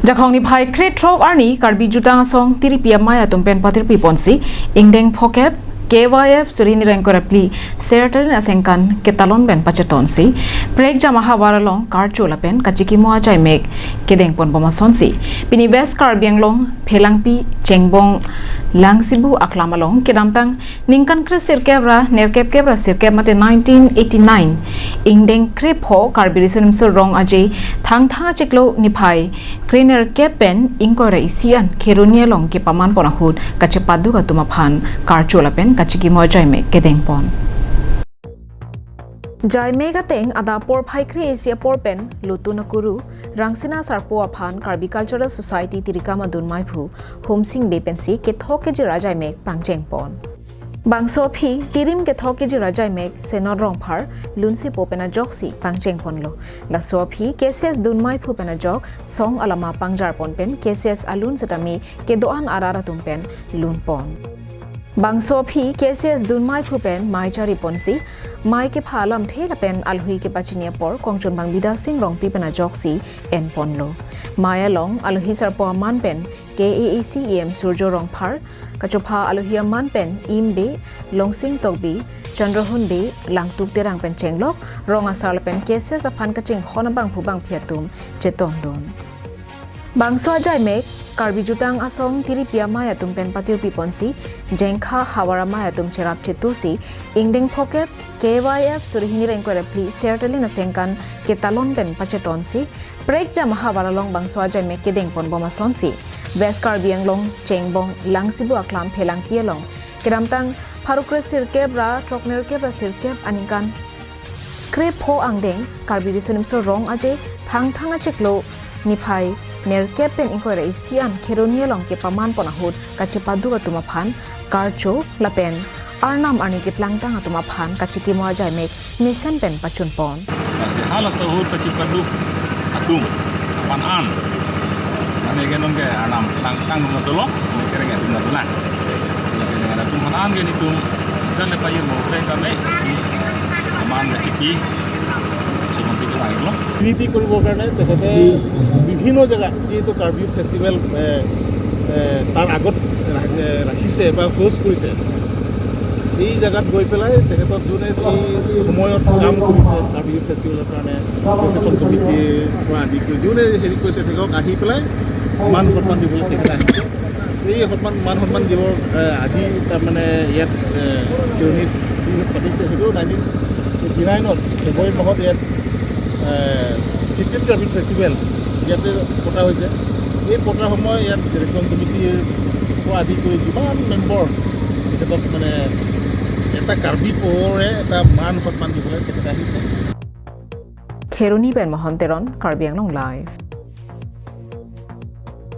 Jakong ni phai kret throk arni karbi jutang song tiri piamaya tumpen patir pi ponsi ingdeng phokep KYF surini rengkorapli seratan asengkan ketalon ben pachetonsi prek jamaha waralong kar cholapen kachiki moa jaimek kedeng pon boma sonsi pini west kar bianglong phelangpi chengbong langsibu aklamalong kedamtang ningkan kre sirkebra nerkep kebra sirkep mate 1989 ingdeng kre pho karbirisonum so rong aje thang tha cheklo niphai krener kepen ingkora isian kherunia long ke paman ponahut kache padu ka tuma phan kar cholapen kachiki mo jaime kedeng pon jaime ga teng ada por phai kre asia por pen lutuna kuru rangsina sarpo aphan karbi cultural society tirikama dunmai phu homsing bepensi ke thoke ji rajai mek pangjeng pon bangso phi tirim ke thoke ji rajai mek senor rong phar lunsi popena joksi pangjeng pon lo la so phi kcs dunmai phu pena jok song alama pangjar pon pen kcs alun setami ke doan arara tumpen lun pon bangso phi kcs dunmai phu pen mai chari ponsi mai ke phalam thela pen alhui ke pachinia por kongchon bang bida sing rong pi pena joksi en pon lo maya long alhui sarpo man pen KAACEM surjo rong phar kachopha alhui man pen imbe longsing tokbi chandrahun be langtuk terang pen chenglok rong asal pen kcs afan kaching honabang phubang phiatum chetong don bangso jai mek karbi jutang asong tiri piamaya tumpen patir piponsi jengkha hawaramaya tum cherap chetusi ingdeng phokep KYF surihini rengkorapli sertalin asengkan ketalon pen pachetonsi prek jam hawaralong bangso jai mek kedeng pon boma sonsi west karbianglong chengbong langsibu aklam phelang pielong kedamtang pharukre sirkeb ra trokner kebra sirkeb aningkan krep pho angdeng karbi risonim so rong aje thang cheklo niphai nerkepen inkwara isian kheronia long ke paman ponahut kache padu atuma phan karcho lapen arnam ani ke plangtang atuma phan kache ki moa jai mek nisen pen pachun pon kasi halas sahut kache padu atum pan an ane genon ke arnam tang ngatolo ne kereng atum ngatulan sila ke dengan atum pan an geni tum dan le payer mo pre kame si aman kache ki নীতি কৰিবৰ কাৰণে তেখেতে বিভিন্ন জেগাত যিহেতু Karbi festival তাৰ আগত ৰাখিছে বা হোষ্ট কৰিছে এই জেগাত গৈ পেলাই তেখেতক যোনে এই সময়ত কাম কৰিছে কাৰ্বি ফেষ্টিভেলৰ কাৰণে ৰিচেপশ্যন কমিটিৰ পৰা আদি কৰি যোনে হেৰি কৰিছে তেখেতক আহি পেলাই মান সন্মান দিবলৈ তেখেতে আহিছে এই মান সন্মান দিবৰ আজি তাৰমানে ইয়াত কিৰণিত যি পাতিছে সেইটো 1989ত ফেব্ৰুৱাৰী মাহত ইয়াত 15th কাৰ্বি ফেষ্টিভেল ইয়াতে পতা হৈছে এই পতাৰ সময় ইয়াত ৰেচপন্স কমিটিৰ পৰা আদি কৰি যিমান মেম্বৰ তেখেতক মানে এটা কাৰ্বি পহৰে এটা মান সন্মান দিবলৈ তেখেতে আহিছে খেৰুনি বেন মহন্তেৰণ কাৰ্বি আংলং লাইভ